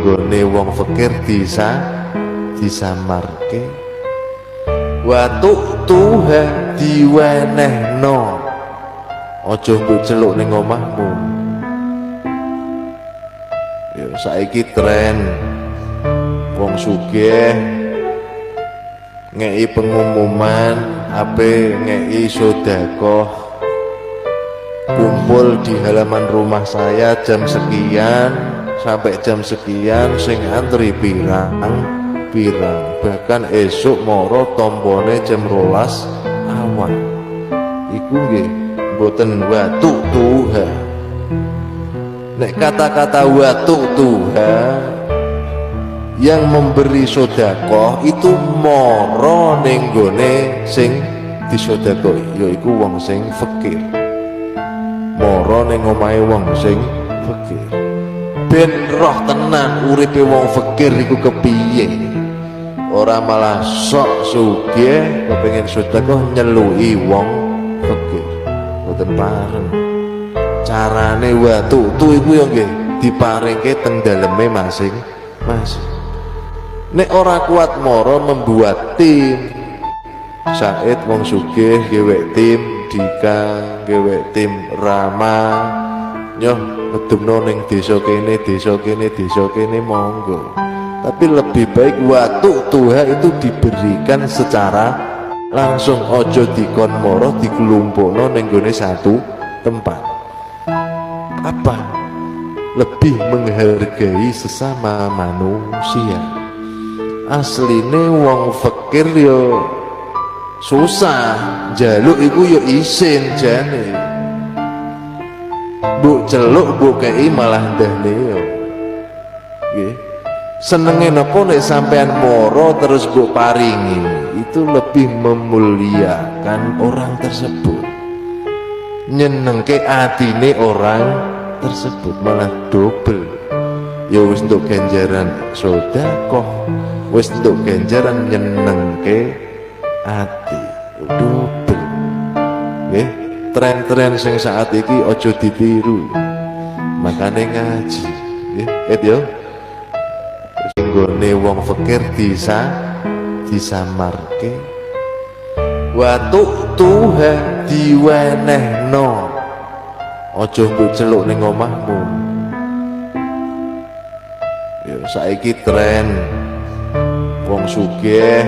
nggone wong fakir disamarke. Watu tuha diwenehno, aja mbok celuk ning omahmu. Ya saiki tren wong sugih ngei pengumuman ape ngei sedekah, kumpul di halaman rumah saya jam sekian sampai jam sekian, sing antri pirang, bahkan esuk moro tombone jam 12 awan. Iku nggih mboten watu tuha. Nek kata-kata watu tuha yang memberi sedekah itu moro ning gone sing disedekahi, yaiku wong sing fakir. Moro ning omahe wong sing fakir. Ben roh tenan uripe wong fakir iku kepiye. Ora malah sok sugih kepengin sedekah nyeluki wong fakir. Mboten pareng. Carane watu tu iku yo nggih diparingke teng daleme masing-masing. Nek ora kuat moro membuat tim. Said wong sugih gewek tim, Dika gewek tim, Rama nyoh ngedumno ning desa kene, monggo. Tapi lebih baik watu tuha itu diberikan secara langsung, ojo dikon moro dikelumpukno ning gone satu tempat. Apa? Lebih menghargai sesama manusia. Asline wong fakir yo susah, jaluk iku yo isin jane. Mbok celuk mbok kei malah ndahne yo. Nggih. Senenge napa nek sampean moro terus mbok paringi, itu lebih memuliakan orang tersebut. Nyenengke atine orang tersebut, malah double. Ya wis untuk ganjaran sedekah, wis untuk ganjaran nyenengke ati, double. Nggih, tren-tren sing saat iki aja ditiru. Makane ngaji, nggih, yo. Sing nggone wong fakir disamarke. Watu tuha diwenehno, aja mbok celuk ning omahmu. Ya saiki tren wong sugih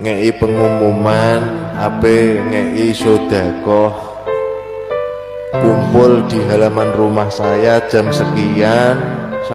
ngei pengumuman ape ngei sedekah, kumpul di halaman rumah saya jam sekian